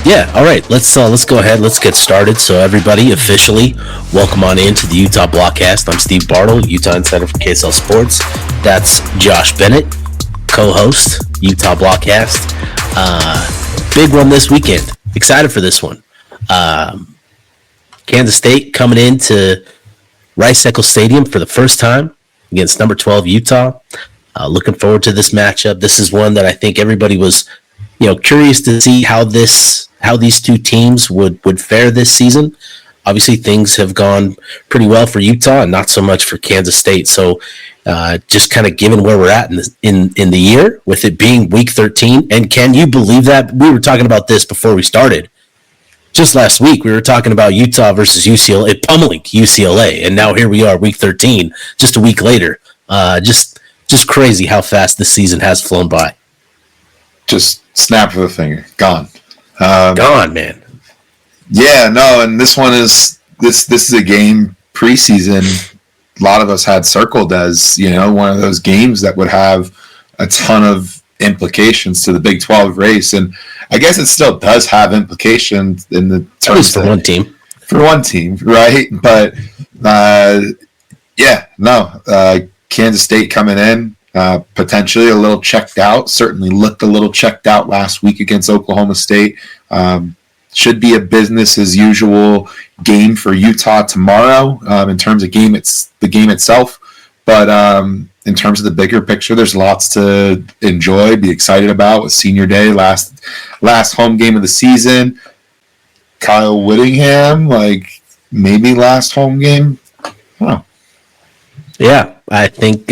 Yeah, all right. Let's go ahead. Let's get started. So everybody, officially, welcome on into the Utah Blockcast. I'm Steve Bartle, Utah Insider for KSL Sports. That's Josh Bennett, co-host, Utah Blockcast. Big one this weekend. Excited for this one. Kansas State coming into Rice-Eccles Stadium for the first time against number 12 Utah. Looking forward to this matchup. This is one that I think everybody was, curious to see how these two teams would fare this season. Obviously, things have gone pretty well for Utah and not so much for Kansas State. So, just kind of given where we're at in the year, with it being Week 13, and can you believe that we were talking about this before we started? Just last week, we were talking about Utah versus UCLA, pummeling UCLA, and now here we are, Week 13, just a week later. Just crazy how fast this season has flown by. Just snap of a finger, gone. Gone, man. Yeah, no, and this one is this is a game preseason. A lot of us had circled as one of those games that would have a ton of implications to the Big 12 race, and I guess it still does have implications in the terms at least for one team. For one team, right? But Kansas State coming in. Potentially a little checked out, certainly looked a little checked out last week against Oklahoma State. Should be a business as usual game for Utah tomorrow in terms of the game itself. But in terms of the bigger picture, there's lots to enjoy, be excited about with Senior Day, last home game of the season. Kyle Whittingham, maybe last home game. Yeah, I think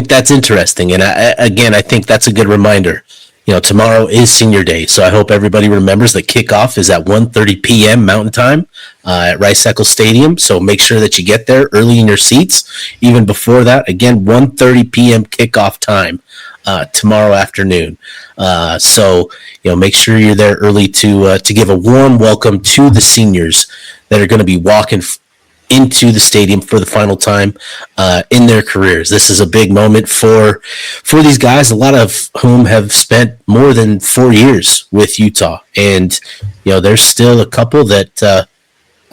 that's interesting, and I think that's a good reminder. Tomorrow is Senior Day, so I hope everybody remembers that kickoff is at 1:30 p.m. Mountain Time at Rice-Eccles Stadium. So make sure that you get there early in your seats. Even before that, again, 1:30 p.m. kickoff time tomorrow afternoon. So make sure you're there early to give a warm welcome to the seniors that are going to be walking into the stadium for the final time in their careers. This is a big moment for these guys, a lot of whom have spent more than 4 years with Utah. And, there's still a couple that I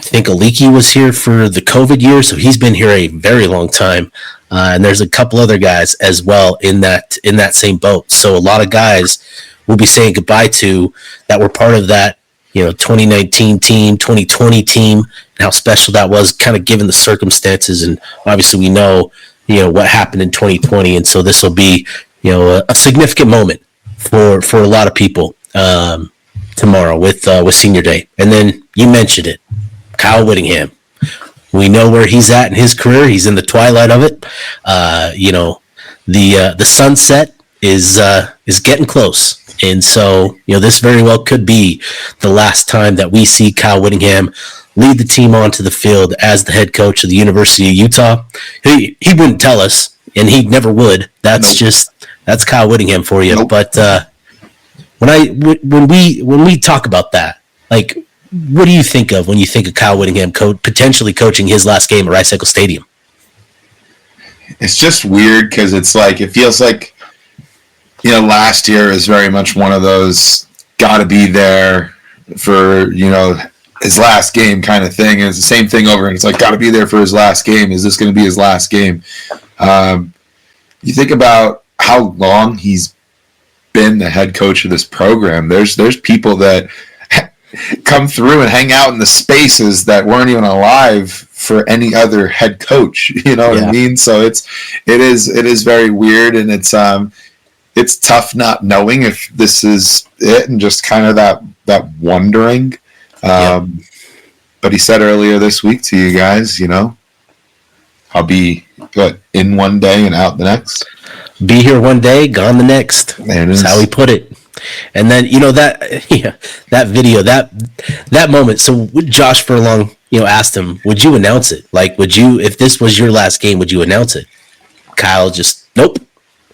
think Aliki was here for the COVID year, so he's been here a very long time. And there's a couple other guys as well in that same boat. So a lot of guys we'll be saying goodbye to that were part of that 2019 team, 2020 team, and how special that was, kind of given the circumstances. And obviously we know, what happened in 2020. And so this will be, a significant moment for a lot of people tomorrow with Senior Day. And then you mentioned it, Kyle Whittingham. We know where he's at in his career. He's in the twilight of it. The sunset is getting close. And so, this very well could be the last time that we see Kyle Whittingham lead the team onto the field as the head coach of the University of Utah. He wouldn't tell us, and he never would. That's Kyle Whittingham for you. Nope. But when we talk about that, what do you think of when you think of Kyle Whittingham potentially coaching his last game at Rice-Eccles Stadium? It's just weird because it feels like, last year is very much one of those got to be there for, his last game kind of thing. And it's the same thing over. And it's got to be there for his last game. Is this going to be his last game? You think about how long he's been the head coach of this program. There's people that come through and hang out in the spaces that weren't even alive for any other head coach. You know what I mean? So it is very weird, and it's tough not knowing if this is it and just kind of that wondering. But he said earlier this week to you guys, I'll be in one day and out the next. Be here one day, gone the next. That's how he put it. And then that video, that moment. So Josh Furlong, asked him, "Would you announce it? Would you, if this was your last game, would you announce it?" Kyle just, "Nope.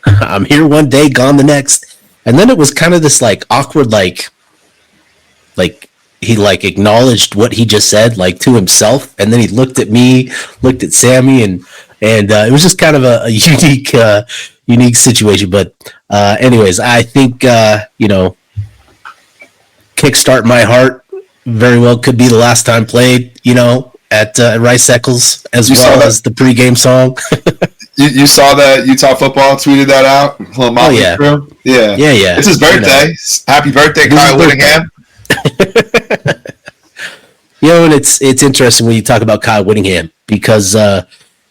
I'm here one day, gone the next." And then it was kind of this awkward, he acknowledged what he just said, to himself, and then he looked at me, looked at Sammy, and it was just kind of a unique situation. But anyways, I think Kyle Kickstart My Heart very well could be the last time played, at Rice Eccles, as well as the pregame song. You saw that Utah football tweeted that out? Yeah. Yeah. It's his birthday. Happy birthday, Kyle Whittingham. And it's interesting when you talk about Kyle Whittingham because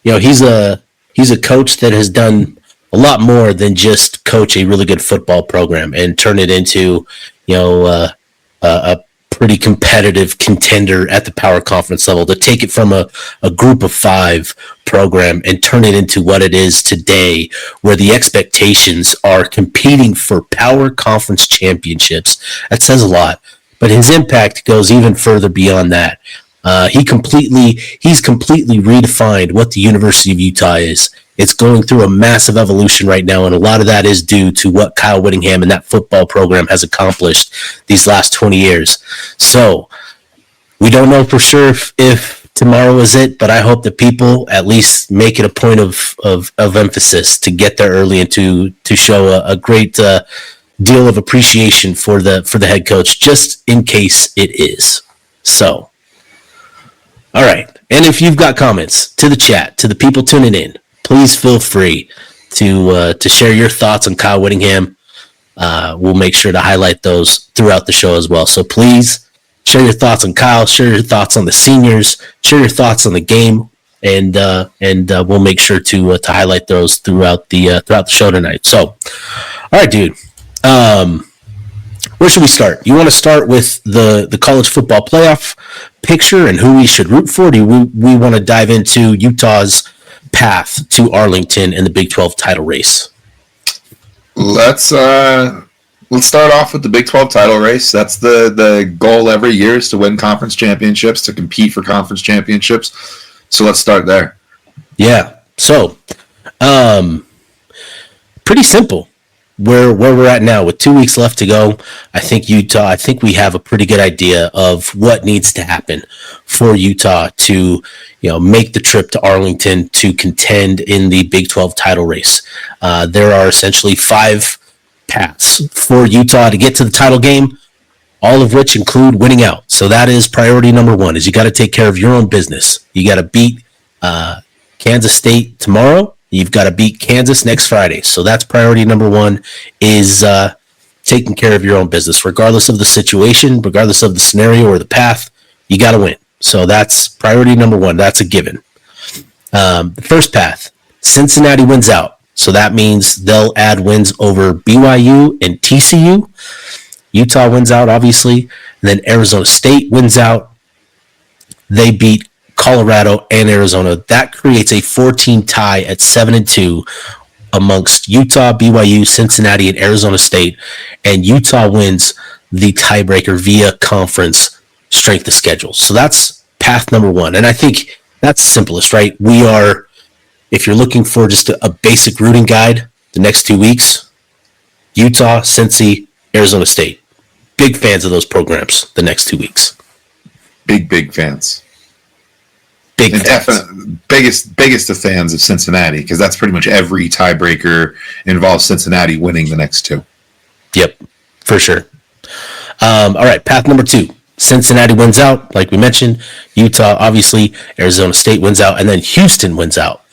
he's a coach that has done a lot more than just coach a really good football program and turn it into a pretty competitive contender at the power conference level, to take it from a group of 5 program and turn it into what it is today, where the expectations are competing for power conference championships. That says a lot, but his impact goes even further beyond that. He's completely redefined what the University of Utah is. It's going through a massive evolution right now, and a lot of that is due to what Kyle Whittingham and that football program has accomplished these last 20 years. So we don't know for sure if tomorrow is it, but I hope that people at least make it a point of emphasis to get there early and to show a great deal of appreciation for the head coach, just in case it is. So, all right. And if you've got comments to the chat, to the people tuning in, please feel free to share your thoughts on Kyle Whittingham. We'll make sure to highlight those throughout the show as well. So please share your thoughts on Kyle, share your thoughts on the seniors, share your thoughts on the game, and we'll make sure to highlight those throughout the show tonight. So, all right, dude. Where should we start? You want to start with the college football playoff picture and who we should root for? Do we want to dive into Utah's path to Arlington in the Big 12 title race? Let's start off with the Big 12 title race. That's the goal every year, is to win conference championships, to compete for conference championships. So let's start there. Yeah. So, pretty simple. Where we're at now with 2 weeks left to go, I think we have a pretty good idea of what needs to happen for Utah to, make the trip to Arlington to contend in the Big 12 title race. There are essentially 5 paths for Utah to get to the title game, all of which include winning out. So that is priority number 1, is you got to take care of your own business. You got to beat Kansas State tomorrow. You've got to beat Kansas next Friday. So that's priority number 1, is taking care of your own business. Regardless of the situation, regardless of the scenario or the path, you got to win. So that's priority number 1. That's a given. The first path, Cincinnati wins out. So that means they'll add wins over BYU and TCU. Utah wins out, obviously. And then Arizona State wins out. They beat Colorado and Arizona. That creates a 14 tie at 7-2 amongst Utah, BYU, Cincinnati, and Arizona State, and Utah wins the tiebreaker via conference strength of schedule. So that's path number 1, and I think that's the simplest, right? If you're looking for just a basic rooting guide, the next 2 weeks, Utah, Cincy, Arizona State. Big fans of those programs the next 2 weeks. Big fans. Definitely biggest of fans of Cincinnati, because that's pretty much every tiebreaker involves Cincinnati winning the next 2. Yep, for sure. All right, path number 2. Cincinnati wins out, like we mentioned. Utah, obviously. Arizona State wins out, and then Houston wins out.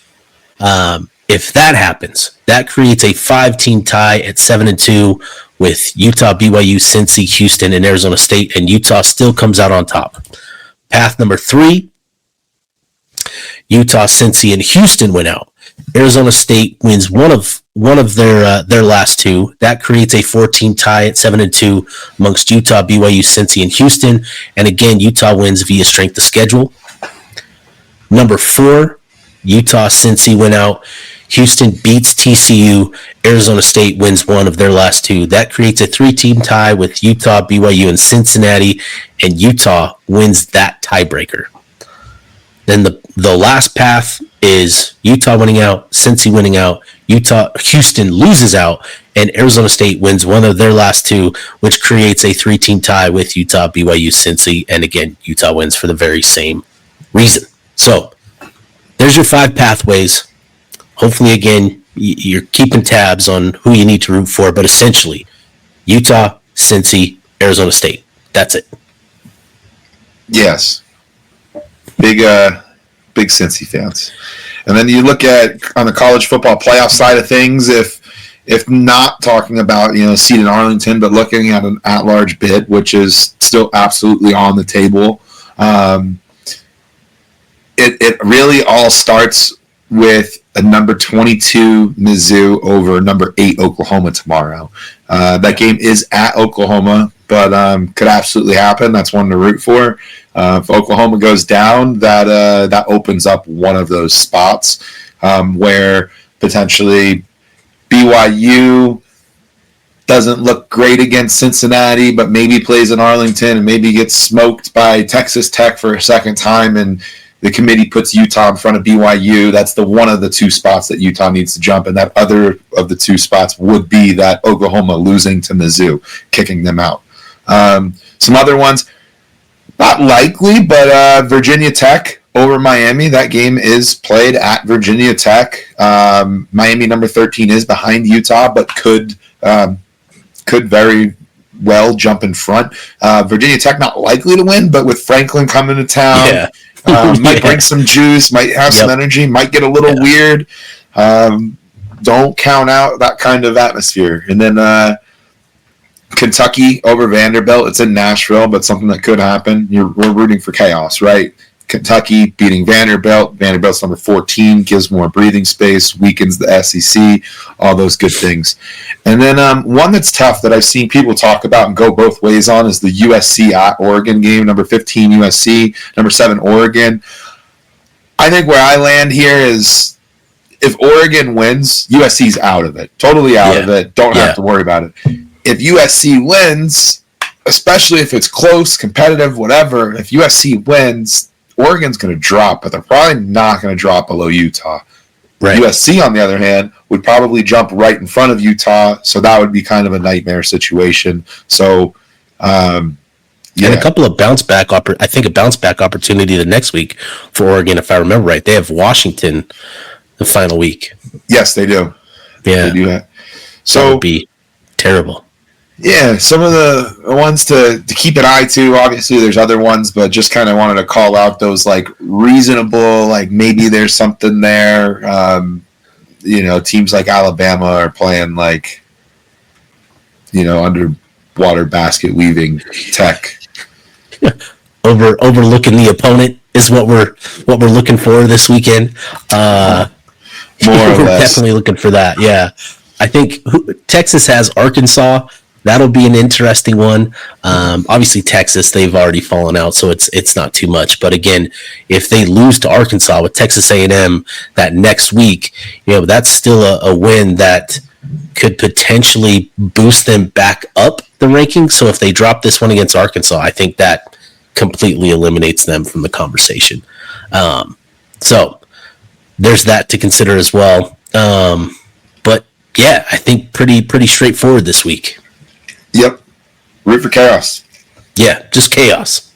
If that happens, that creates a 5-team tie at 7-2 with Utah, BYU, Cincy, Houston, and Arizona State, and Utah still comes out on top. Path number 3. Utah, Cincy, and Houston win out. Arizona State wins one of their last 2. That creates a 14 tie at 7-2 amongst Utah, BYU, Cincy, and Houston. And again, Utah wins via strength of schedule. Number 4, Utah, Cincy win out. Houston beats TCU. Arizona State wins one of their last 2. That creates a 3-team tie with Utah, BYU, and Cincinnati. And Utah wins that tiebreaker. Then the last path is Utah winning out, Cincy winning out, Houston loses out, and Arizona State wins one of their last 2, which creates a 3-team tie with Utah, BYU, Cincy, and again, Utah wins for the very same reason. So there's your 5 pathways. Hopefully, again, you're keeping tabs on who you need to root for, but essentially, Utah, Cincy, Arizona State. That's it. Yes. Big Cincy fans. And then you look at on the college football playoff side of things, if not talking about, seed in Arlington, but looking at an at-large bid, which is still absolutely on the table, it really all starts with a number 22 Mizzou over number 8 Oklahoma tomorrow. That game is at Oklahoma, but could absolutely happen. That's one to root for. If Oklahoma goes down, that opens up one of those spots where potentially BYU doesn't look great against Cincinnati, but maybe plays in Arlington and maybe gets smoked by Texas Tech for a second time, and the committee puts Utah in front of BYU. That's the one of the two spots that Utah needs to jump, and that other of the two spots would be that Oklahoma losing to Mizzou, kicking them out. Some other ones, not likely, but Virginia Tech over Miami. That game is played at Virginia Tech. Miami number 13 is behind Utah, but could very well jump in front. Virginia Tech not likely to win, but with Franklin coming to town, might bring some juice, might have some energy, might get a little weird. Don't count out that kind of atmosphere. And then Kentucky over Vanderbilt. It's in Nashville, but something that could happen. We're rooting for chaos, right? Kentucky beating Vanderbilt. Vanderbilt's number 14, gives more breathing space, weakens the SEC, all those good things. And then one that's tough that I've seen people talk about and go both ways on is the USC at Oregon game, number 15 USC, number 7 Oregon. I think where I land here is if Oregon wins, USC's out of it, totally out of it, don't have to worry about it. If USC wins, especially if it's close, competitive, whatever, if USC wins, Oregon's going to drop, but they're probably not going to drop below Utah. Right. USC, on the other hand, would probably jump right in front of Utah, so that would be kind of a nightmare situation. So, and a couple of bounce back opportunity the next week for Oregon, if I remember right. They have Washington the final week. Yes, they do. Yeah, they do that. So that would be terrible. Yeah, some of the ones to keep an eye to. Obviously, there's other ones, but just kind of wanted to call out those like reasonable, like maybe there's something there. Teams like Alabama are playing like, underwater basket weaving tech. Overlooking the opponent is what we're looking for this weekend. More or less, definitely looking for that. Yeah, I think Texas has Arkansas. That'll be an interesting one. Obviously, Texas, they've already fallen out, so it's not too much. But again, if they lose to Arkansas with Texas A&M that next week, that's still a win that could potentially boost them back up the rankings. So if they drop this one against Arkansas, I think that completely eliminates them from the conversation. So there's that to consider as well. But yeah, I think pretty straightforward this week. Yep. Root for chaos. Yeah, just chaos.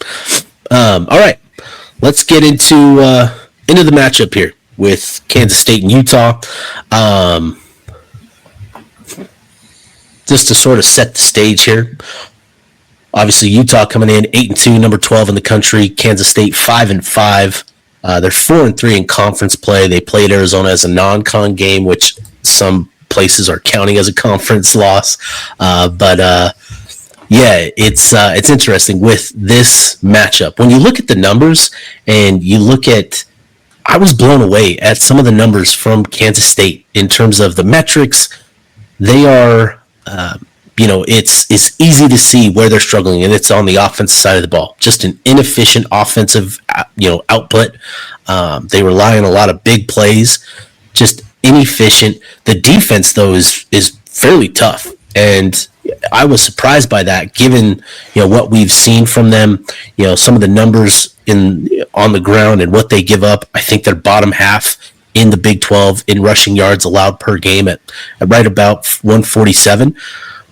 All right. Let's get into the matchup here with Kansas State and Utah. Just to sort of set the stage here. Obviously, Utah coming in 8-2, number 12 in the country. Kansas State 5-5. They're 4-3 in conference play. They played Arizona as a non-con game, which some places are counting as a conference loss. It's interesting with this matchup. When you look at the numbers and you look at, I was blown away at some of the numbers from Kansas State in terms of the metrics. They are, it's easy to see where they're struggling, and it's on the offensive side of the ball. Just an inefficient offensive, output. They rely on a lot of big plays, just inefficient. The defense, though, is fairly tough, and I was surprised by that, given what we've seen from them. Some of the numbers on the ground and what they give up. I think they're bottom half in the Big 12 in rushing yards allowed per game at right about 147.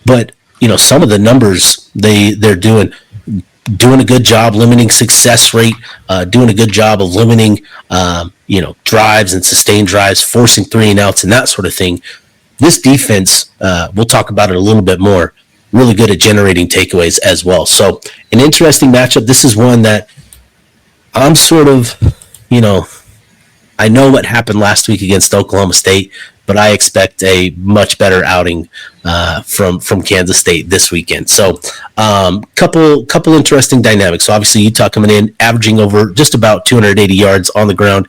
But some of the numbers they're doing a good job limiting success rate, doing a good job of limiting drives and sustained drives, forcing 3 and outs and that sort of thing. This defense, we'll talk about it a little bit more. really good at generating takeaways as well. So an interesting matchup. This is one that I'm sort of, I know what happened last week against Oklahoma State, but I expect a much better outing from Kansas State this weekend. So couple interesting dynamics. So obviously Utah coming in, averaging over just about 280 yards on the ground.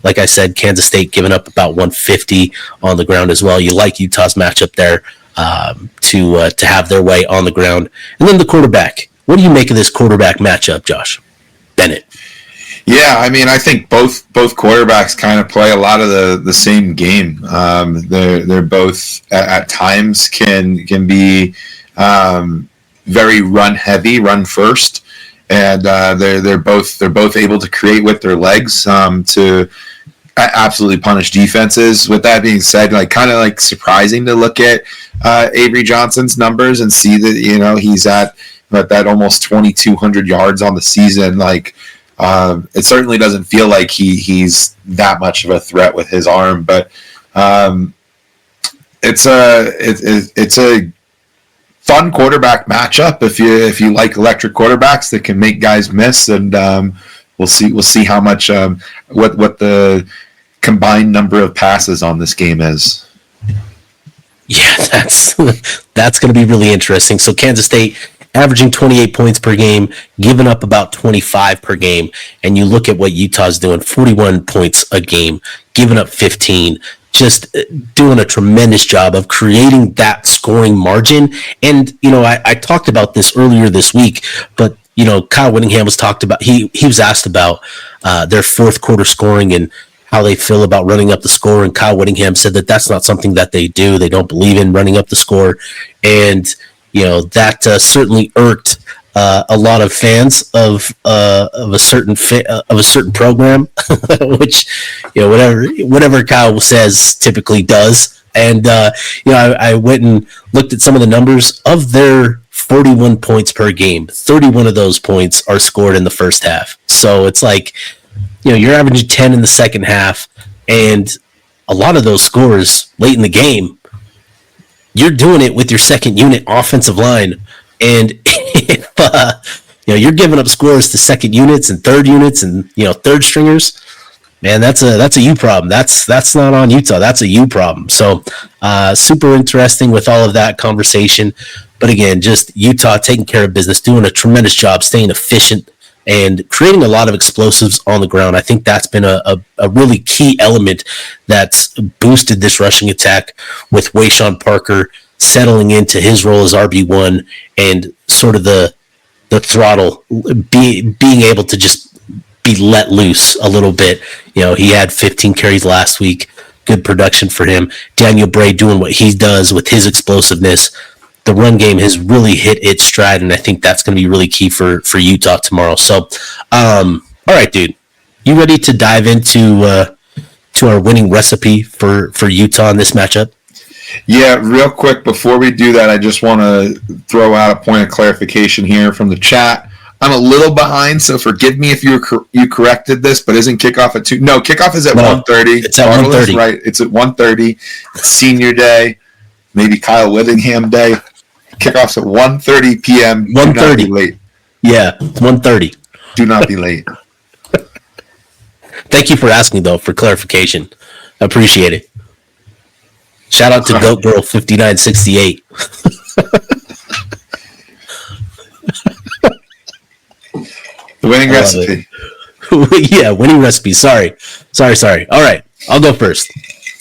Like I said, Kansas State giving up about 150 on the ground as well. You like Utah's matchup there to have their way on the ground. And then the quarterback. What do you make of this quarterback matchup, Josh Bennett? Yeah, I mean, I think both quarterbacks kind of play a lot of the same game. They're both at times can be very run heavy, run first, and they're both able to create with their legs to absolutely punish defenses. With that being said, kind of surprising to look at Avery Johnson's numbers and see that he's at that almost 2,200 yards on the season. It certainly doesn't feel like he's that much of a threat with his arm, but it's a fun quarterback matchup if you like electric quarterbacks that can make guys miss, and we'll see how much what the combined number of passes on this game is. Yeah, that's going to be really interesting. So Kansas State averaging 28 points per game, giving up about 25 per game. And you look at what Utah's doing, 41 points a game, giving up 15, just doing a tremendous job of creating that scoring margin. And, I talked about this earlier this week, but, Kyle Whittingham he was asked about their fourth quarter scoring and how they feel about running up the score. And Kyle Whittingham said that that's not something that they do. They don't believe in running up the score. And, that certainly irked a lot of fans of a certain program, which whatever Kyle says typically does. And I went and looked at some of the numbers of their 41 points per game. 31 of those points are scored in the first half. So it's you're averaging 10 in the second half, and a lot of those scores late in the game. You're doing it with your second unit offensive line, and if you're giving up scores to second units and third units and third stringers, man, that's a you problem. That's not on Utah. That's a you problem. So super interesting with all of that conversation. But again, just Utah taking care of business, doing a tremendous job, staying efficient, and creating a lot of explosives on the ground. I think that's been a really key element that's boosted this rushing attack, with Wayshawn Parker settling into his role as RB1 and sort of the throttle, being able to just be let loose a little bit. He had 15 carries last week. Good production for him. Daniel Bray doing what he does with his explosiveness. The run game has really hit its stride, and I think that's going to be really key for Utah tomorrow. So, all right, dude, you ready to dive into to our winning recipe for Utah in this matchup? Yeah, real quick before we do that, I just want to throw out a point of clarification here from the chat. I'm a little behind, so forgive me if you corrected this, but isn't kickoff at 2? No, kickoff is at 1:30. It's at 1:30. Right, it's at 1:30. It's senior day, maybe Kyle Whittingham day. Kickoff's at 1:30 p.m. 1:30. Do not be late. Yeah, 1:30. Do not be late. Thank you for asking, though, for clarification. I appreciate it. Shout out to Goat Girl 5968. The winning recipe. Yeah, winning recipe. Sorry. All right, I'll go first.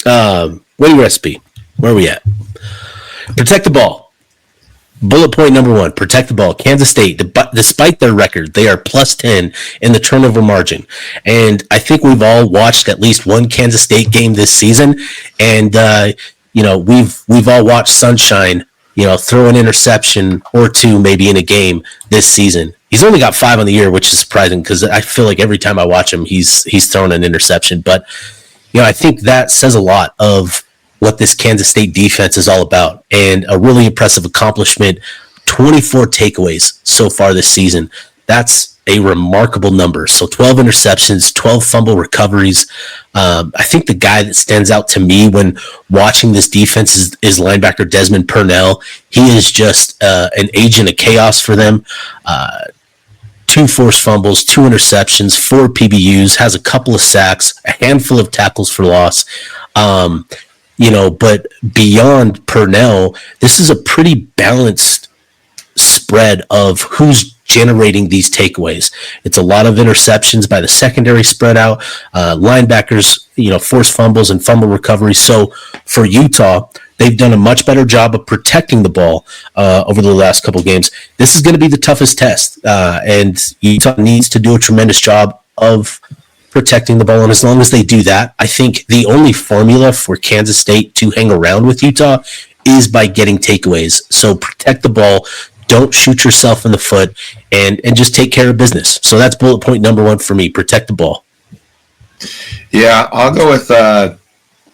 Winning recipe. Where are we at? Protect the ball. Bullet point number 1, protect the ball. Kansas State, despite their record, they are plus 10 in the turnover margin. And I think we've all watched at least one Kansas State game this season. And, we've all watched Sunshine, throw an interception or two maybe in a game this season. He's only got 5 on the year, which is surprising because I feel like every time I watch him, he's thrown an interception. But, I think that says a lot of what this Kansas State defense is all about, and a really impressive accomplishment. 24 takeaways so far this season. That's a remarkable number. So 12 interceptions, 12 fumble recoveries. I think the guy that stands out to me when watching this defense is linebacker Desmond Purnell. He is just an agent of chaos for them. 2 forced fumbles, 2 interceptions, 4 PBUs, has a couple of sacks, a handful of tackles for loss. But beyond Purnell, this is a pretty balanced spread of who's generating these takeaways. It's a lot of interceptions by the secondary spread out, linebackers, forced fumbles and fumble recovery. So for Utah, they've done a much better job of protecting the ball over the last couple of games. This is going to be the toughest test, and Utah needs to do a tremendous job of protecting the ball. And as long as they do that, I think the only formula for Kansas State to hang around with Utah is by getting takeaways. So protect the ball, don't shoot yourself in the foot, and just take care of business. So that's bullet point number 1 for me, protect the ball. Yeah, I'll go with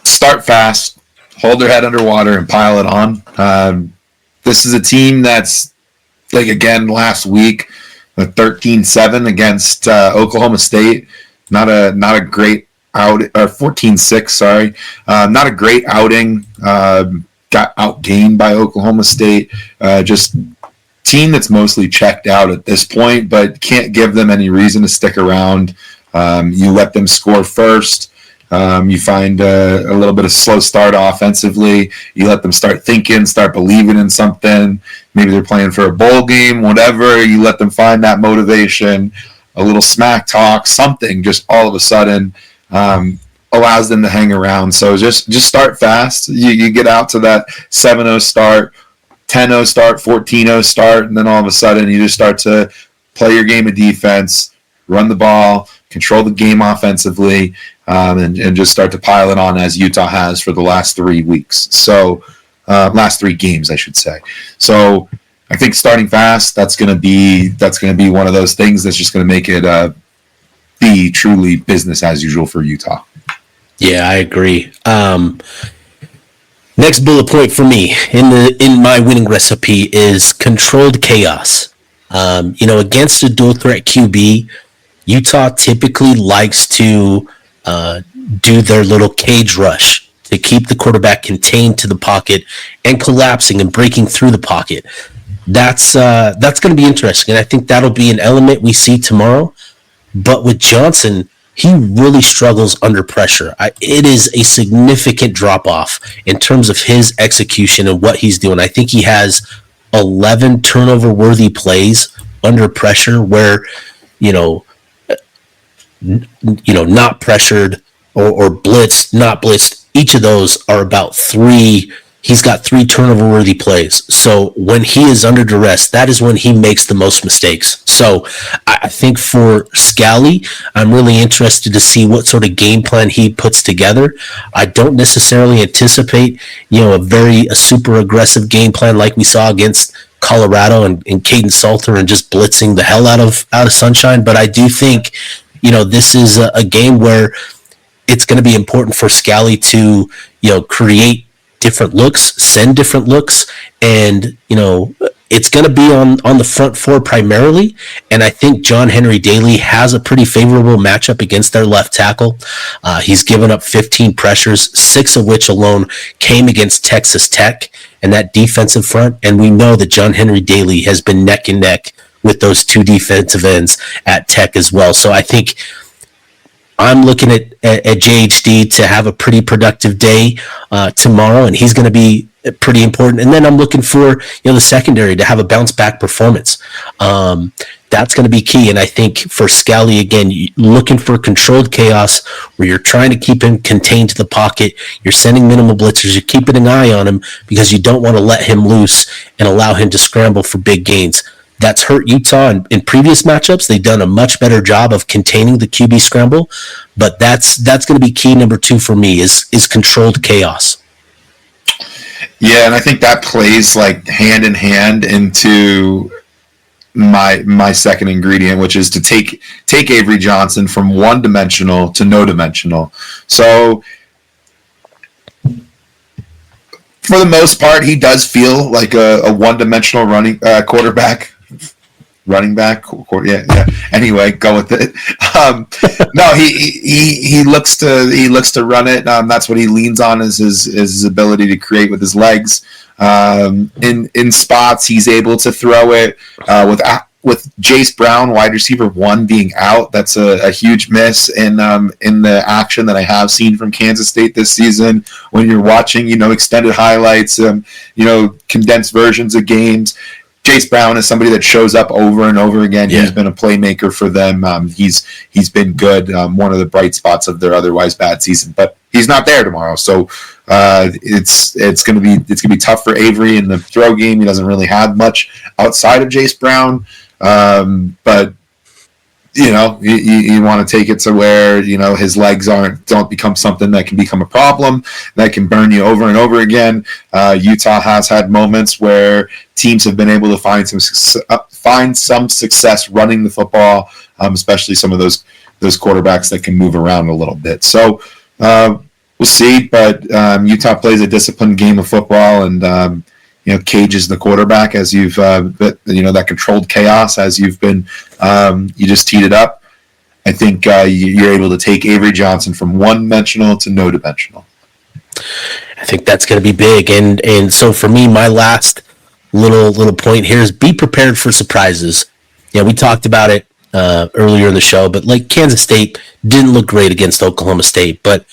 start fast, hold their head underwater, and pile it on. This is a team that's, like, again, last week, 13-7 against Oklahoma State. Not a great out, or 14-6, sorry. Not a great outing. Got outgained by Oklahoma State. Just team that's mostly checked out at this point, but can't give them any reason to stick around. You let them score first. You find a little bit of slow start offensively. You let them start thinking, start believing in something. Maybe they're playing for a bowl game, whatever. You let them find that motivation, a little smack talk, something just all of a sudden allows them to hang around. So just start fast. You get out to that 7-0 start, 10-0 start, 14-0 start, and then all of a sudden you just start to play your game of defense, run the ball, control the game offensively, and just start to pile it on as Utah has for the last 3 weeks. So last 3 games, I should say. So I think starting fast, that's going to be one of those things that's just going to make it be truly business as usual for Utah. Yeah, I agree. Next bullet point for me in my winning recipe is controlled chaos. Against a dual threat QB, Utah typically likes to do their little cage rush to keep the quarterback contained to the pocket and collapsing and breaking through the pocket. That's going to be interesting, and I think that'll be an element we see tomorrow. But with Johnson, he really struggles under pressure. It is a significant drop-off in terms of his execution and what he's doing. I think he has 11 turnover-worthy plays under pressure where, not pressured or blitzed, not blitzed. Each of those are about 3. He's got 3 turnover-worthy plays. So when he is under duress, that is when he makes the most mistakes. So I think for Scally, I'm really interested to see what sort of game plan he puts together. I don't necessarily anticipate, a super aggressive game plan like we saw against Colorado and Caden Salter and just blitzing the hell out of Sunshine. But I do think, this is a game where it's going to be important for Scally to, create different looks, send different looks, and it's going to be on the front 4 primarily. And I think John Henry Daly has a pretty favorable matchup against their left tackle. He's given up 15 pressures, 6 of which alone came against Texas Tech and that defensive front. And we know that John Henry Daly has been neck and neck with those 2 defensive ends at Tech as well. So I think I'm looking at JHD to have a pretty productive day tomorrow, and he's going to be pretty important. And then I'm looking for the secondary to have a bounce back performance. That's going to be key. And I think for Scally, again, looking for controlled chaos where you're trying to keep him contained to the pocket. You're sending minimal blitzers. You're keeping an eye on him because you don't want to let him loose and allow him to scramble for big gains. That's hurt Utah in previous matchups. They've done a much better job of containing the QB scramble, but that's going to be key number 2 for me is controlled chaos. Yeah, and I think that plays like hand in hand into my second ingredient, which is to take Avery Johnson from one-dimensional to no-dimensional. So for the most part, he does feel like a one-dimensional running quarterback. running back. Yeah. Anyway, go with it. No, he looks to run it. That's what he leans on is his ability to create with his legs. In spots, he's able to throw it with Jace Brown, wide receiver 1, being out. That's a huge miss in the action that I have seen from Kansas State this season. When you're watching, extended highlights, condensed versions of games, Jace Brown is somebody that shows up over and over again. Yeah. He's been a playmaker for them. He's been good. One of the bright spots of their otherwise bad season, but he's not there tomorrow. So it's gonna be tough for Avery in the throw game. He doesn't really have much outside of Jace Brown, but you want to take it to where his legs don't become something that can become a problem that can burn you over and over again. Utah has had moments where teams have been able to find some success running the football, especially some of those quarterbacks that can move around a little bit. So we'll see, but Utah plays a disciplined game of football and cages the quarterback as you've that controlled chaos as you've been you just teed it up. I think you're able to take Avery Johnson from one-dimensional to no-dimensional. I think that's going to be big, and so for me, my last little point here is be prepared for surprises. We talked about it earlier in the show, but like Kansas State didn't look great against Oklahoma State, but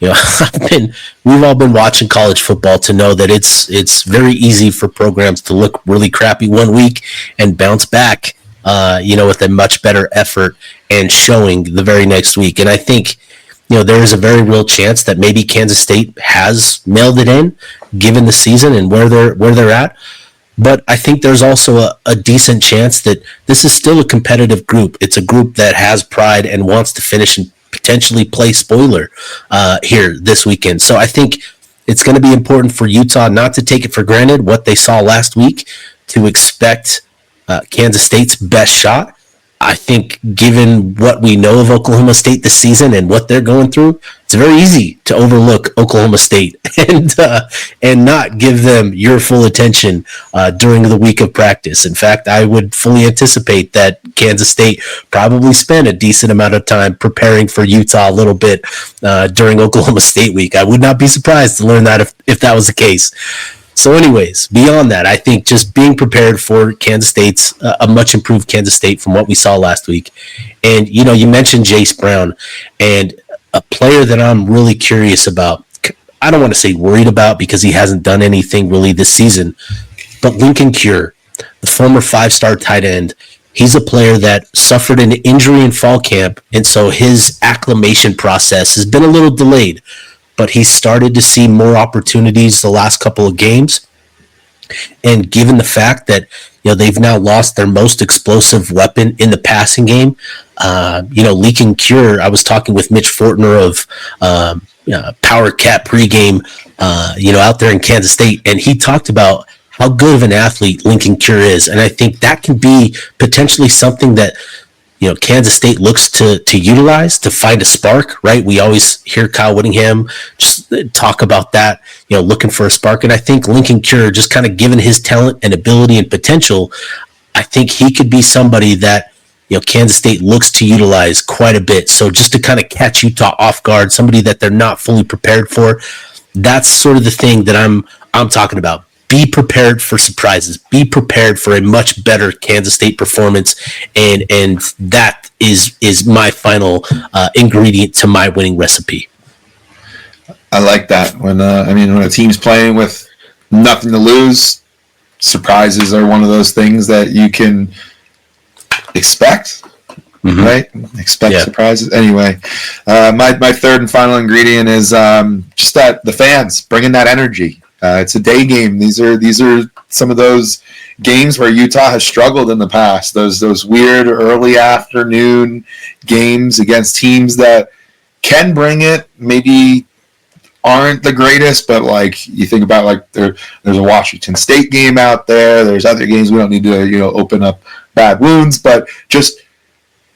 we've all been watching college football to know that it's very easy for programs to look really crappy one week and bounce back, with a much better effort and showing the very next week. And I think, there is a very real chance that maybe Kansas State has mailed it in, given the season and where they're at. But I think there's also a decent chance that this is still a competitive group. It's a group that has pride and wants to finish and potentially play spoiler here this weekend. So I think it's going to be important for Utah not to take it for granted what they saw last week, to expect Kansas State's best shot. I think given what we know of Oklahoma State this season and what they're going through, it's very easy to overlook Oklahoma State and not give them your full attention during the week of practice. In fact, I would fully anticipate that Kansas State probably spent a decent amount of time preparing for Utah a little bit during Oklahoma State week. I would not be surprised to learn that if that was the case. So anyways, beyond that, I think just being prepared for Kansas State's a much improved Kansas State from what we saw last week. And, you mentioned Jace Brown, and a player that I'm really curious about. I don't want to say worried about because he hasn't done anything really this season, but Lincoln Cure, the former 5-star tight end, he's a player that suffered an injury in fall camp, and so his acclimation process has been a little delayed. But he's started to see more opportunities the last couple of games. And given the fact that, they've now lost their most explosive weapon in the passing game, Lincoln Cure, I was talking with Mitch Fortner of Power Cat pregame, out there in Kansas State, and he talked about how good of an athlete Lincoln Cure is. And I think that can be potentially something that, Kansas State looks to utilize to find a spark, right? We always hear Kyle Whittingham just talk about that, looking for a spark. And I think Lincoln Cure, just kind of given his talent and ability and potential, I think he could be somebody that, Kansas State looks to utilize quite a bit. So just to kind of catch Utah off guard, somebody that they're not fully prepared for, that's sort of the thing that I'm talking about. Be prepared for surprises. Be prepared for a much better Kansas State performance, and that is my final ingredient to my winning recipe. I like that. When a team's playing with nothing to lose, surprises are one of those things that you can expect. Mm-hmm. Right? Expect surprises. Anyway, my third and final ingredient is just that the fans bringing that energy. It's a day game. These are some of those games where Utah has struggled in the past. Those weird early afternoon games against teams that can bring it, maybe aren't the greatest, but like you think about, like there's a Washington State game out there. There's other games. We don't need to open up bad wounds, but just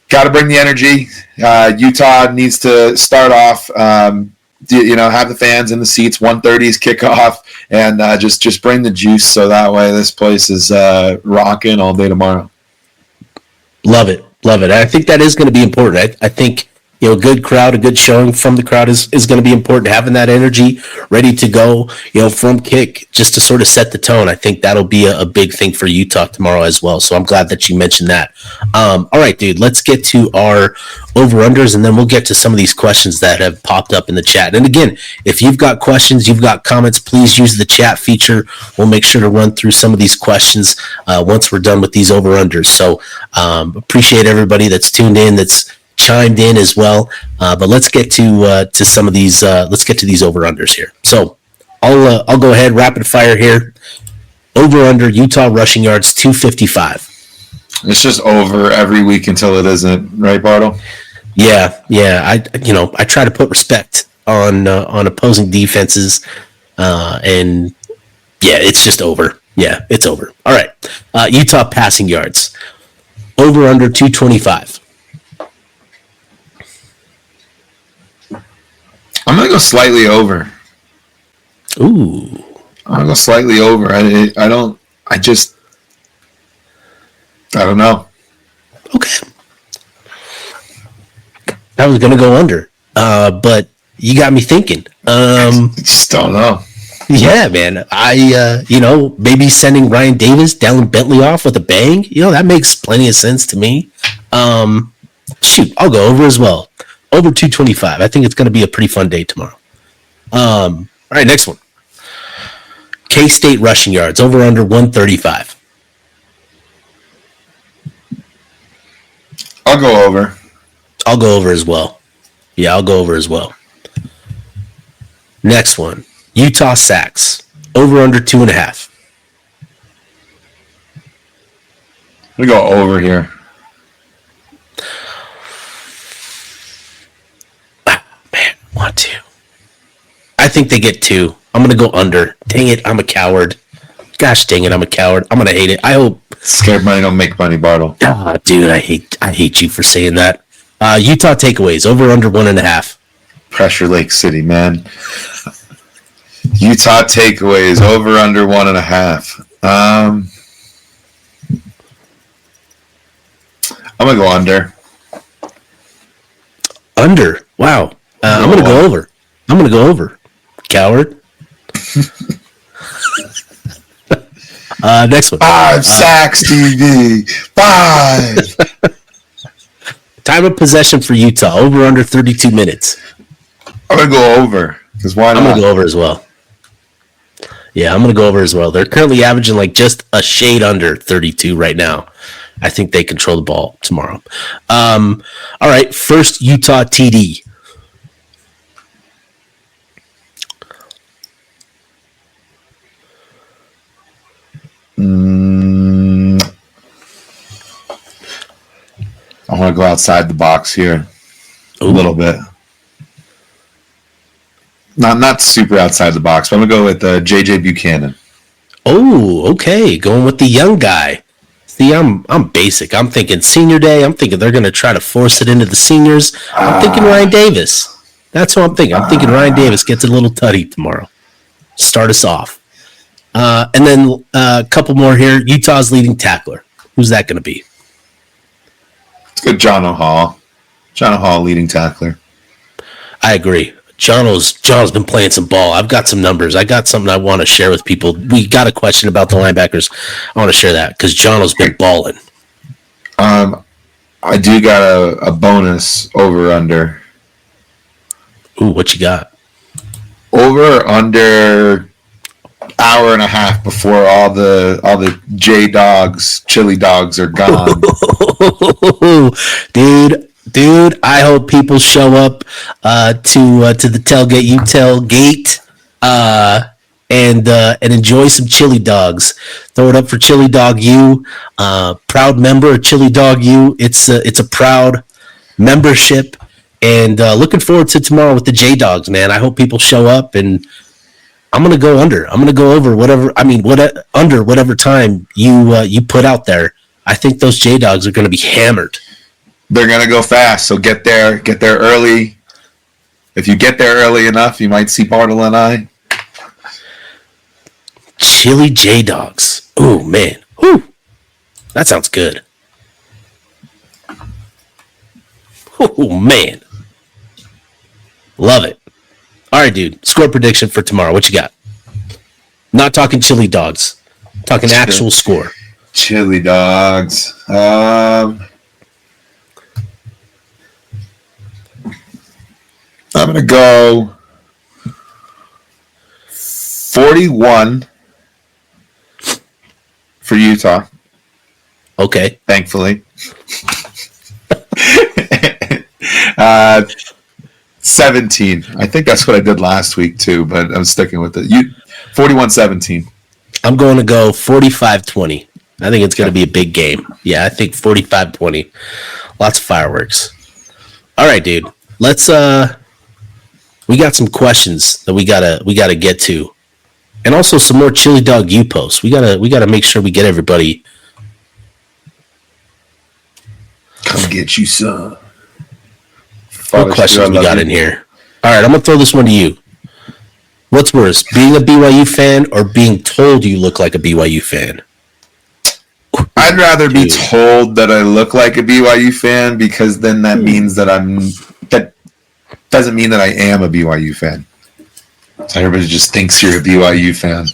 got to bring the energy. Utah needs to start off. Have the fans in the seats. 1:30's kickoff, and just bring the juice, so that way this place is rocking all day tomorrow. Love it. Love it. I think that is going to be important. I think, a good crowd, a good showing from the crowd is going to be important. Having that energy ready to go, from kick just to sort of set the tone. I think that'll be a big thing for Utah tomorrow as well. So I'm glad that you mentioned that. All right, dude, let's get to our over-unders, and then we'll get to some of these questions that have popped up in the chat. And again, if you've got questions, you've got comments, please use the chat feature. We'll make sure to run through some of these questions once we're done with these over-unders. So appreciate everybody that's tuned in, that's chimed in as well, but let's get to some of these. Let's get to these over unders here. So I'll go ahead, rapid fire here. Over under Utah rushing yards 255. It's just over every week until it isn't, right, Bartle? Yeah. I try to put respect on opposing defenses, and yeah, it's just over. Yeah, it's over. All right, Utah passing yards over under 225. I'm gonna go slightly over. Ooh. I'm gonna go slightly over. I don't know. Okay. I was gonna go under, but you got me thinking. I just don't know. Yeah, man. Maybe sending Ryan Davis, Dallin Bentley off with a bang. That makes plenty of sense to me. Shoot, I'll go over as well. Over 225. I think it's going to be a pretty fun day tomorrow. All right, next one. K-State rushing yards, over under 135. I'll go over. I'll go over as well. Yeah, I'll go over as well. Next one. Utah sacks, over under 2.5. I'm going to go over here. Want to? I think they get 2. I'm gonna go under. Dang it, I'm a coward. Gosh dang it, I'm a coward. I'm gonna hate it. I hope. Scared money don't make money, Bartle. Ah, dude, I hate you for saying that. Utah takeaways over under 1.5. Pressure Lake City, man. Utah takeaways over under 1.5. I'm gonna go under. Under. Wow. I'm going to go over. I'm going to go over. Coward. Next one. 5 sacks, TV. 5. Time of possession for Utah. Over under 32 minutes. I'm going to go over. Because why not? I'm going to go over as well. Yeah, I'm going to go over as well. They're currently averaging like just a shade under 32 right now. I think they control the ball tomorrow. All right. First Utah TD. I want to go outside the box here a little bit. Not super outside the box, but I'm going to go with J.J. Buchanan. Oh, okay. Going with the young guy. See, I'm basic. I'm thinking senior day. I'm thinking they're going to try to force it into the seniors. I'm thinking Ryan Davis. That's what I'm thinking. I'm thinking Ryan Davis gets a little tutty tomorrow. Start us off. And then a couple more here. Utah's leading tackler. Who's that going to be? Let's go John O'Hall. John O'Hall, leading tackler. I agree. Jono's been playing some ball. I've got some numbers. I got something I want to share with people. We got a question about the linebackers. I want to share that because Jono's been balling. I do got a bonus over under. Ooh, what you got? Over or under hour and a half before all the J dogs, chili dogs are gone. Dude, I hope people show up to the tailgate. You tailgate and enjoy some chili dogs. Throw it up for Chili Dog U. Proud member of Chili Dog U. It's a proud membership, and looking forward to tomorrow with the J Dogs, man. I hope people show up, and I'm gonna go under. I'm gonna go over under whatever time you put out there. I think those J Dogs are gonna be hammered. They're gonna go fast, so get there early. If you get there early enough, you might see Bartle and I. Chili J Dogs. Oh man. Whew. That sounds good. Oh, man. Love it. All right, dude. Score prediction for tomorrow. What you got? Not talking chili dogs. Talking actual score. Chili dogs. I'm going to go 41 for Utah. Okay. Thankfully. 17. I think that's what I did last week too, but I'm sticking with it. 41-17. I'm going to go 45-20. I think it's going to be a big game. Yeah, I think 45-20. Lots of fireworks. All right, dude. Let's we got some questions that we gotta get to. And also some more chili dog U posts. We gotta make sure we get everybody. Come get you some. What questions we got in here? All right, I'm going to throw this one to you. What's worse, being a BYU fan or being told you look like a BYU fan? I'd rather be told that I look like a BYU fan because then that means that that doesn't mean that I am a BYU fan. Everybody just thinks you're a BYU fan.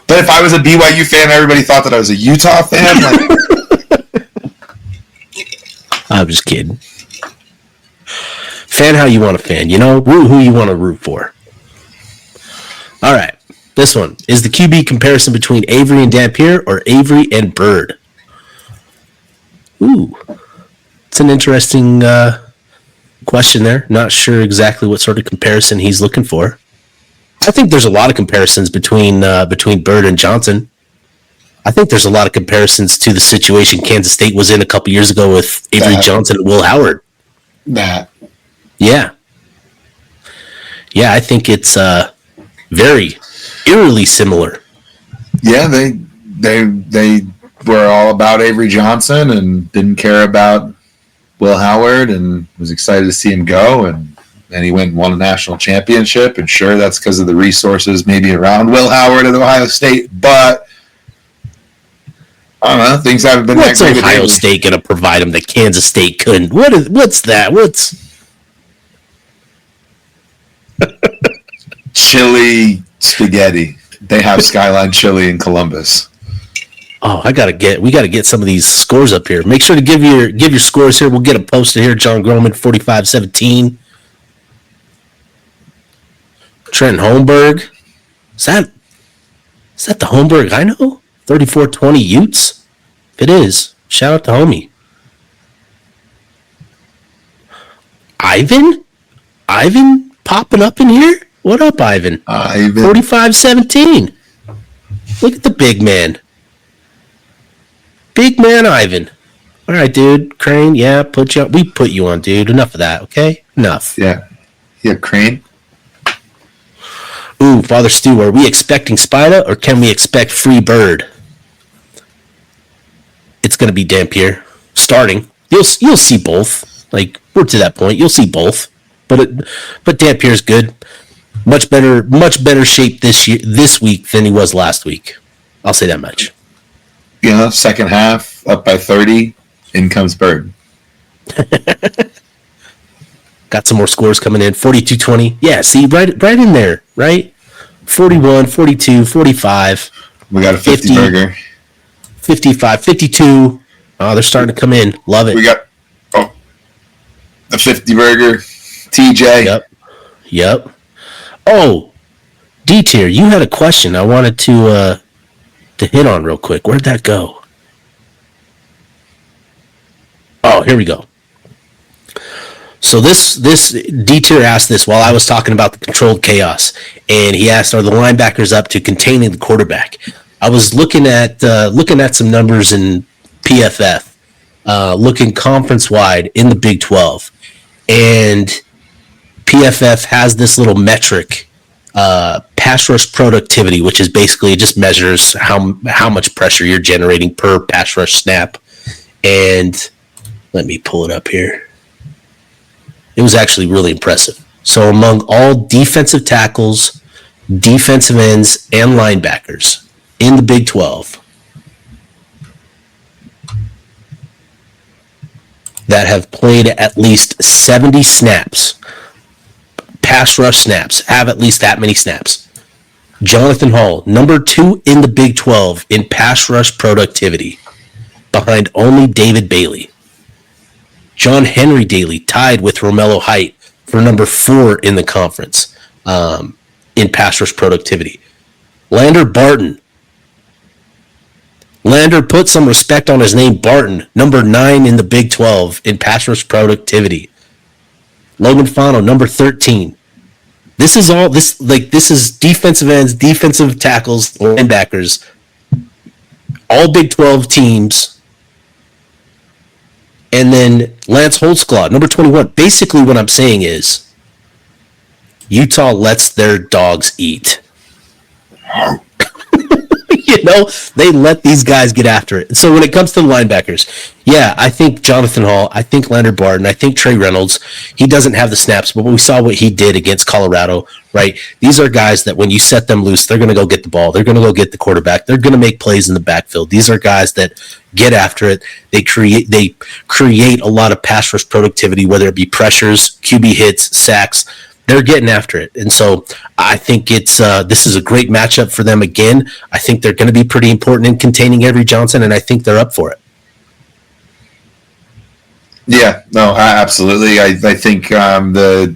But if I was a BYU fan, everybody thought that I was a Utah fan. I'm just kidding. Fan how you want to fan, root who you want to root for. All right, this one is the QB comparison between Avery and Dampier or Avery and Bird. Ooh, it's an interesting question there. Not sure exactly what sort of comparison he's looking for. I think there's a lot of comparisons between Bird and Johnson. I think there's a lot of comparisons to the situation Kansas State was in a couple years ago with Avery Johnson and Will Howard. Yeah, I think it's very eerily similar. Yeah, they were all about Avery Johnson and didn't care about Will Howard and was excited to see him go. And then he went and won a national championship. And sure, that's because of the resources maybe around Will Howard at Ohio State. But I don't know, things haven't been that great. What's Ohio State going to provide him that Kansas State couldn't? What's that? Chili spaghetti. They have Skyline Chili in Columbus. Oh, we got to get some of these scores up here. Make sure to give your scores here. We'll get them posted here. John Groman, 45-17. Trent Holmberg. Is that the Holmberg I know? 34-20 Utes? If it is, shout out to homie. Ivan popping up in here? What up, Ivan? 45-17. Look at the big man. Big man Ivan. All right, dude. Crane, yeah, we put you on, dude. Enough of that, okay? Enough. Yeah, Crane. Ooh, Father Stu, are we expecting Spida or can we expect Free Bird? It's going to be Dampier starting. You'll see both. Like, we're to that point. You'll see both. But Dampier's good. Much better shape this week than he was last week. I'll say that much. Second half, up by 30, in comes Bird. Got some more scores coming in. 42-20. Yeah, see, right in there, right? 41, 42, 45. We got a 50 burger. 55, 52. Oh, they're starting to come in. Love it. We got the 50 burger. TJ. Yep. Oh, D-tier, you had a question I wanted to hit on real quick. Where'd that go? Oh, here we go. So this D-tier asked this while I was talking about the controlled chaos, and he asked, are the linebackers up to containing the quarterback? I was looking at some numbers in PFF, looking conference-wide in the Big 12, and PFF has this little metric, pass rush productivity, which is basically it just measures how much pressure you're generating per pass rush snap. And let me pull it up here. It was actually really impressive. So among all defensive tackles, defensive ends, and linebackers in the Big 12, that have played at least 70 snaps, pass rush snaps, have at least that many snaps. Jonathan Hall, number 2 in the Big 12 in pass rush productivity, behind only David Bailey. John Henry Daly tied with Romello Height for number 4 in the conference in pass rush productivity. Lander Barton. Lander, put some respect on his name, Barton, number 9 in the Big 12 in pass rush productivity. Logan Fano, number 13. This is defensive ends, defensive tackles, linebackers, all Big 12 teams. And then Lance Holtzclaw, number 21. Basically what I'm saying is Utah lets their dogs eat. They let these guys get after it. So when it comes to the linebackers, I think Jonathan Hall, I think Lander Barton, I think Trey Reynolds, he doesn't have the snaps, but we saw what he did against Colorado, right? These are guys that when you set them loose, they're going to go get the ball. They're going to go get the quarterback. They're going to make plays in the backfield. These are guys that get after it. They create a lot of pass rush productivity, whether it be pressures, QB hits, sacks. They're getting after it. And so I think this is a great matchup for them again. I think they're going to be pretty important in containing Avery Johnson, and I think they're up for it. Yeah, no, absolutely. I think the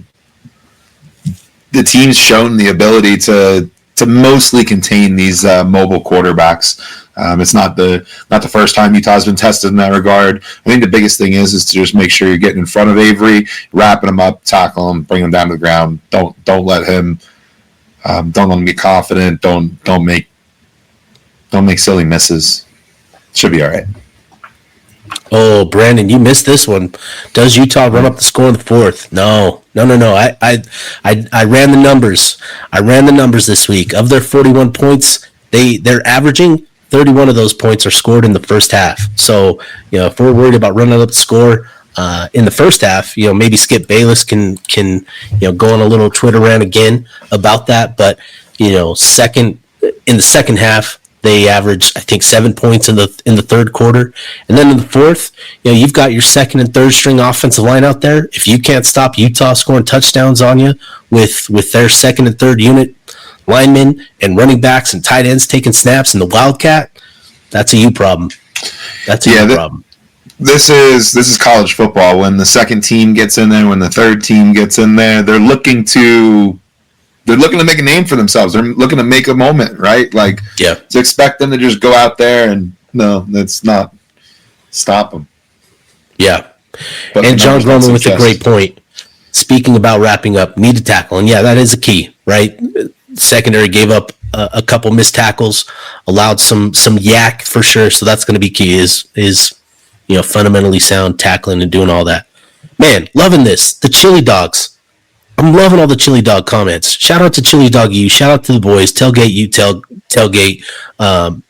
team's shown the ability to mostly contain these mobile quarterbacks. It's not the first time Utah's been tested in that regard. I think the biggest thing is to just make sure you're getting in front of Avery, wrapping him up, tackle him, bring him down to the ground. Don't let him get confident. Don't make silly misses. Should be all right. Oh, Brandon, you missed this one. Does Utah run up the score in the fourth? No. I ran the numbers. I ran the numbers this week. Of their 41 points, they're averaging 31 of those points are scored in the first half. So, if we're worried about running up the score in the first half, maybe Skip Bayless can go on a little Twitter rant again about that. But, in the second half, they averaged, I think, 7 points in the third quarter. And then in the fourth, you've got your second and third string offensive line out there. If you can't stop Utah scoring touchdowns on you with their second and third unit linemen and running backs and tight ends taking snaps in the Wildcat, that's a you problem. That's a you problem. This is college football. When the second team gets in there, when the third team gets in there, they're looking to make a name for themselves. They're looking to make a moment, right? To expect them to just go out there and no, that's not stop them. Yeah. But and John Groman with a great point. Speaking about wrapping up, need to tackle. And that is a key, right? Secondary gave up a couple missed tackles, allowed some yak for sure. So that's going to be key is fundamentally sound tackling and doing all that. Man, loving this. The Chili Dogs. I'm loving all the Chili Dog comments. Shout out to Chili Dog U. Shout out to the boys. Tailgate U. Tailgate.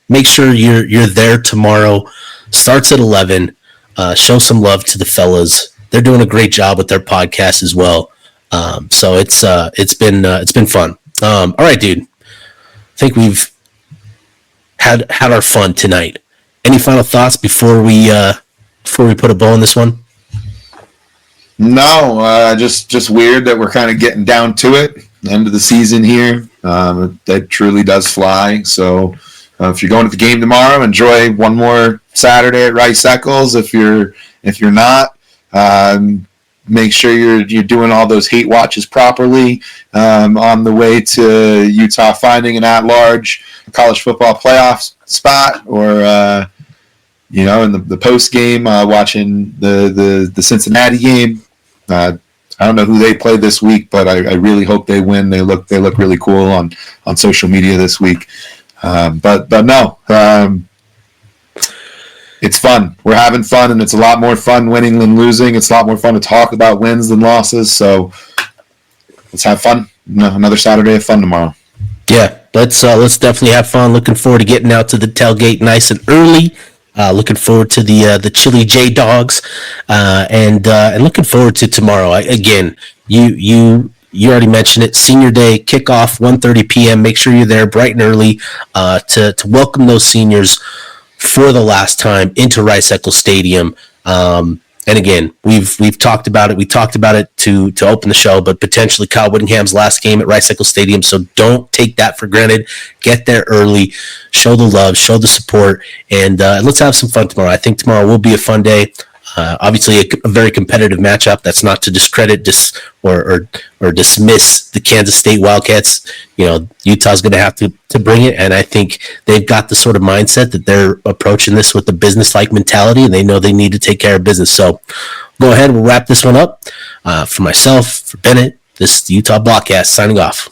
Make sure you're there tomorrow. Starts at 11. Show some love to the fellas. They're doing a great job with their podcast as well. So it's been fun. All right, dude. I think we've had our fun tonight. Any final thoughts before we put a bow on this one? No, just weird that we're kind of getting down to it. End of the season here. That truly does fly. So if you're going to the game tomorrow, enjoy one more Saturday at Rice Eccles. If you're not, make sure you're doing all those hate watches properly on the way to Utah finding an at-large college football playoff spot, or in the post game watching the Cincinnati game. I don't know who they play this week, but I really hope they win. They look really cool on social media this week. But no, it's fun. We're having fun, and it's a lot more fun winning than losing. It's a lot more fun to talk about wins than losses. So let's have fun. Another Saturday of fun tomorrow. Yeah, let's definitely have fun. Looking forward to getting out to the tailgate nice and early. Looking forward to the Chili J Dogs, and looking forward to tomorrow. Again, you already mentioned it. Senior Day kickoff 1:30 p.m. Make sure you're there bright and early to welcome those seniors for the last time into Rice Eccles Stadium. And again, we've talked about it. We talked about it to open the show, but potentially Kyle Whittingham's last game at Rice Eccles Stadium. So don't take that for granted. Get there early, show the love, show the support, and let's have some fun tomorrow. I think tomorrow will be a fun day. Obviously, a very competitive matchup. That's not to discredit or dismiss the Kansas State Wildcats. Utah's going to have to bring it, and I think they've got the sort of mindset that they're approaching this with a business-like mentality, and they know they need to take care of business. So go ahead, we'll wrap this one up. For myself, for Bennett, this is the Utah Blockcast signing off.